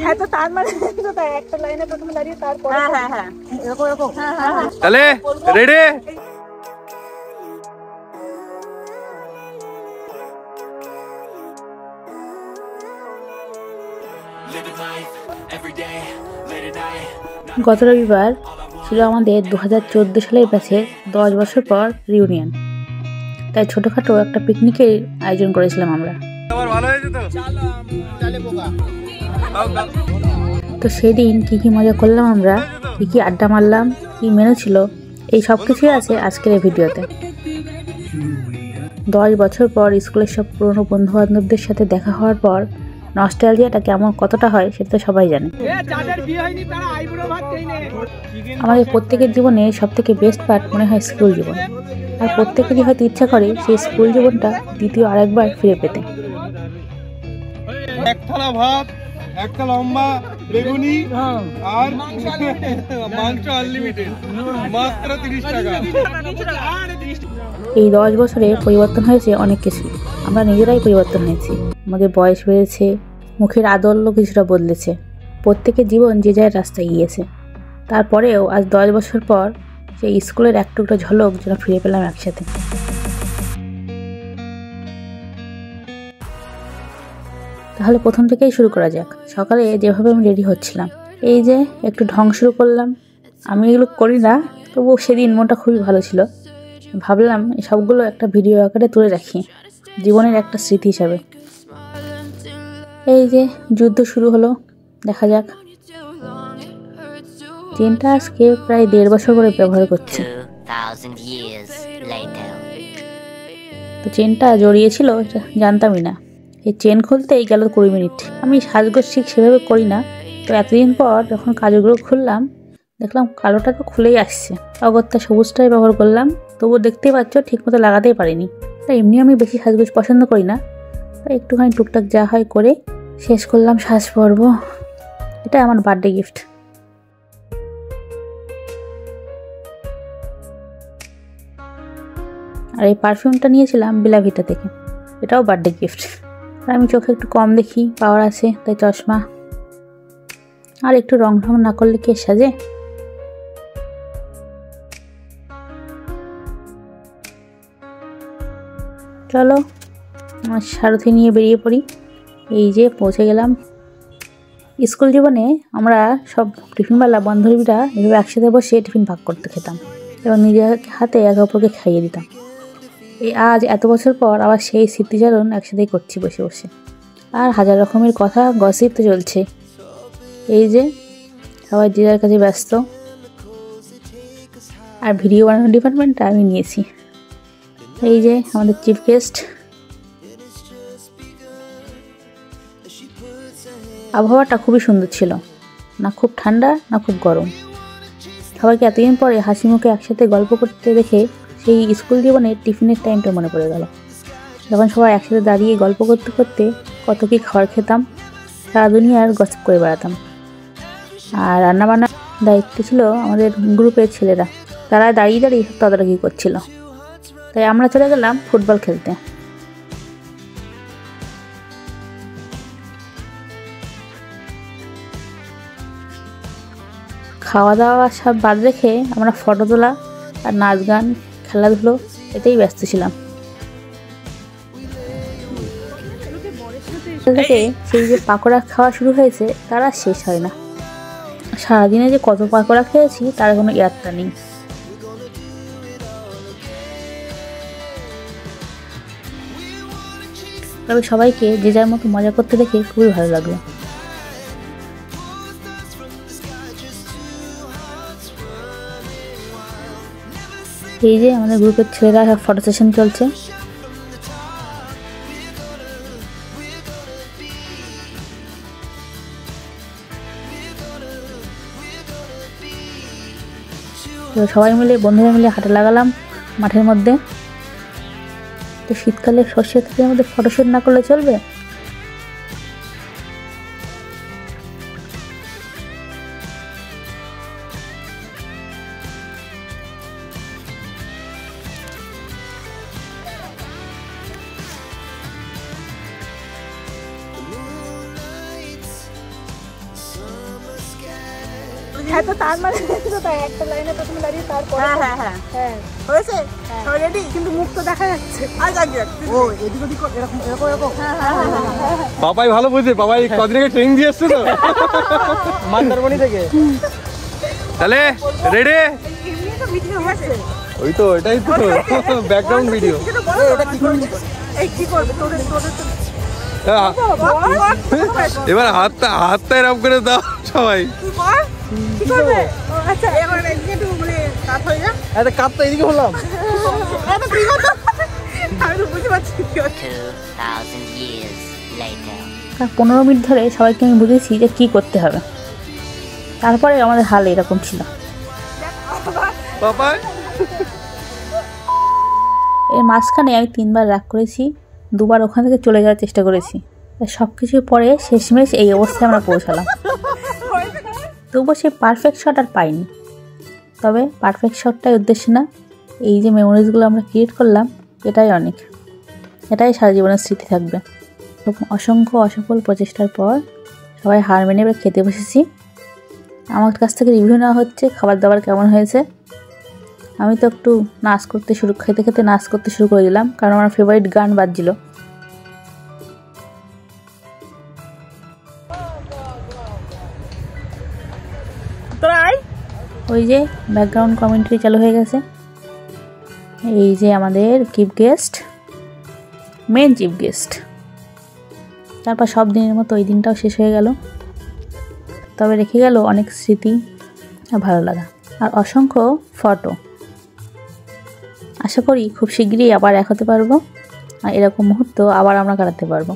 হ্যাঁ তো তার মানে তো তাই একটা লাইনে প্রথমে দাঁড়িয়ে তারপর হ্যাঁ হ্যাঁ হ্যাঁ এরকম এরকম তাহলে রেডি গত রবিবার ছিল আমাদের 2014 সালের ব্যাচে 10 বছর পর রিউনিয়ন। তাই ছোটখাটো একটা পিকনিকের আয়োজন করেছিলাম আমরা। তো সেদিন কি কি মজা করলাম আমরা, কি কি আড্ডা মারলাম, কি মেনু ছিল, এই সব কিছুই আছে আজকের এই ভিডিওতে। 10 বছর পর স্কুলের সব পুরনো বন্ধু বান্ধবদের সাথে দেখা হওয়ার পর নস্টালজিয়াটা কেমন কতটা হয় সেটা তো সবাই জানে। আমাদের প্রত্যেকের জীবনে সব থেকে বেস্ট পার্ট মনে হয় স্কুল জীবন, আর প্রত্যেকেরই হয়তো ইচ্ছা করে সেই স্কুল জীবনটা দ্বিতীয় আরেকবার ফিরে পেতে। এক থালা ভাত, একটা লম্বা বেগুনি আর মাংস আনলিমিটেড, মাত্র 30 টাকা। এই 10 বছরে পরিবর্তন হয়েছে অনেক কিছু। আমরা নিজেরাই পরিবর্তন হয়েছি, আমাদের বয়স বেড়েছে, মুখের আদলও কিছুটা বদলেছে, প্রত্যেকের জীবন যে যার রাস্তায় গিয়েছে। তারপরেও আজ 10 বছর পর সেই স্কুলের এক টুকরো ঝলক যেন ফিরে পেলাম একসাথে। তাহলে প্রথম থেকেই শুরু করা যাক। সকালে যেভাবে আমি রেডি হচ্ছিলাম, এই যে একটু ঢং শুরু করলাম। আমি এগুলো করি না, তবুও সেদিন মনটা খুবই ভালো ছিল। ভাবলাম সবগুলো একটা ভিডিও আকারে তুলে রাখি, জীবনের একটা স্মৃতি হিসাবে। এই যে যুদ্ধ শুরু হলো, দেখা যাক। চেনটা আজকে প্রায় 1.5 বছর করে ব্যবহার করছি। তো চেনটা জড়িয়েছিল জানতামই না, এই চেন খুলতেই গেল 20 মিনিট। আমি সাজগোজ ঠিক সেভাবে করি না, তো এতদিন পর যখন কাজগুলো খুললাম দেখলাম কালোটা তো খুলেই আসছে। অগত্যা সবুজটাই ব্যবহার করলাম, তবুও দেখতেই পাচ্ছ ঠিক মতো লাগাতেই পারিনি। তাই এমনি আমি বেশি সাজগোজ পছন্দ করি না, তাই একটুখানি টুকটাক যা হয় করে শেষ করলাম সাজ পর্ব। এটা আমার বার্থডে গিফট। আর এই পারফিউমটা নিয়েছিলাম বেলাভিটা থেকে, এটাও বার্থডে গিফট। আর আমি চোখে একটু কম দেখি, পাওয়ার আছে, তাই চশমা। আর একটু রং ঢং না করলে কে সাজে। চলো আমার সারথি নিয়ে বেরিয়ে পড়ি। এই যে পৌঁছে গেলাম। স্কুল জীবনে আমরা সব টিফিনওয়ালা বান্ধবীরা এভাবে একসাথে বসে টিফিন ভাগ করতে খেতাম এবং নিজের হাতে একে অপরকে খাইয়ে দিতাম। এই আজ এত বছর পর আবার সেই স্মৃতিচারণ একসাথেই করছি বসে বসে। আর হাজার রকমের কথা গসিপ তো চলছে। এই যে সবাই যে যার কাছে ব্যস্ত, আর ভিডিও বানানোর ডিপার্টমেন্টটা আমি নিয়েছি। এই যে আমাদের চিফ গেস্ট। আবহাওয়াটা খুবই সুন্দর ছিল, না খুব ঠান্ডা না খুব গরম। সবাইকে এতদিন পরে হাসি মুখে একসাথে গল্প করতে দেখে সেই স্কুল জীবনের টিফিনের টাইমটা মনে পড়ে গেল, যখন সবাই একসাথে দাঁড়িয়ে গল্প করতে করতে কত কী খাবার খেতাম, সারা দুনিয়ার গসিপ করে বেড়াতাম। আর রান্নাবান্নার দায়িত্ব ছিল আমাদের গ্রুপের ছেলেরা, তারা দাঁড়িয়ে দাঁড়িয়ে তদারকি করছিল। তাই আমরা চলে গেলাম ফুটবল খেলতে। খাওয়া দাওয়া সব বাদ রেখে আমরা ফটো তোলা আর নাচ গান খেলাধুলো এতেই ব্যস্ত ছিলাম। থেকে সেই যে পাকোড়া খাওয়া শুরু হয়েছে তার আর শেষ হয় না। সারাদিনে যে কত পাকোড়া খেয়েছি তার কোনো ইয়াত্তা নেই। তবে সবাইকে যে যার মতো মজা করতে দেখে খুবই ভালো লাগলো। এই যে আমাদের গ্রুপের ছেলেরা সব ফটো সেশন চলছে। তো সবাই মিলে বন্ধুরা মিলে হাঁটা লাগালাম মাঠের মধ্যে। তো শীতকালে সর্ষে তেলের মধ্যে ফটোশুট না করলে চলবে? হ্যাঁ তো তার মানে তো তাই একটা লাইনে প্রথমে দাঁড়িয়ে তারপরে হ্যাঁ হ্যাঁ হ্যাঁ হয়েছে সবাই রেডি কিন্তু মুখ তো দেখা যাচ্ছে ও এদিক ওদিক এরকম এরকম এরকম পাপাই ভালো বুঝে, পাপাই কদিন আগে ট্রেনিং দিয়ে এসছে তো মন্দারমণি থেকে। তাহলে রেডি? এমনি তো ভিডিও আছে ওই তো এটাই তো ব্যাকগ্রাউন্ড ভিডিও। এটা কি করে এই কি করবে তোদের তোদের তো এবার হাতটা এরকম করে দাও সবাই। কি করবে আচ্ছা এবার একটু মানে কাট হয়ে যা এটা কাটটা এদিকে হলাম। এটা কি করতে আমি তো বুঝতে পারছি 2,000 years later. 15 মিনিট ধরে সবাইকে আমি বুঝেছি যে কী করতে হবে। তারপরে আমাদের হাল এরকম ছিল। পাপাই এর মাঝখানে আমি 3বার রাগ করেছি, 2বার ওখান থেকে চলে যাওয়ার চেষ্টা করেছি। সব কিছুর পরে শেষমেশ এই অবস্থায় আমরা পৌঁছালাম। তবুও সেই পারফেক্ট শট আর পাইনি। তবে পারফেক্ট শটটাই উদ্দেশ্য না, এই যে মেমোরিজগুলো আমরা ক্রিয়েট করলাম এটাই অনেক, এটাই সারা জীবনের স্মৃতি থাকবে। অসংখ্য অসফল প্রচেষ্টার পর সবাই হার মেনে এবার খেতে বসেছি। আমার কাছ থেকে রিভিউ নেওয়া হচ্ছে খাবার দাবার কেমন হয়েছে। আমি তো একটু খেতে খেতে নাচ করতে শুরু করে দিলাম, কারণ আমার ফেভারিট গান বাজছিল। ওই যে ব্যাকগ্রাউন্ড কমেন্টারি চালু হয়ে গেছে। এই যে আমাদের chief guest, main chief guest. তারপর সব দিনের মতো ওই দিনটাও শেষ হয়ে গেল। তবে রেখে গেল অনেক স্মৃতি আর ভালো লাগা আর অসংখ্য ফটো। আশা করি খুব শীঘ্রই আবার এক হতে পারবো আর এরকম মুহূর্ত আবার আমরা কাটাতে পারবো।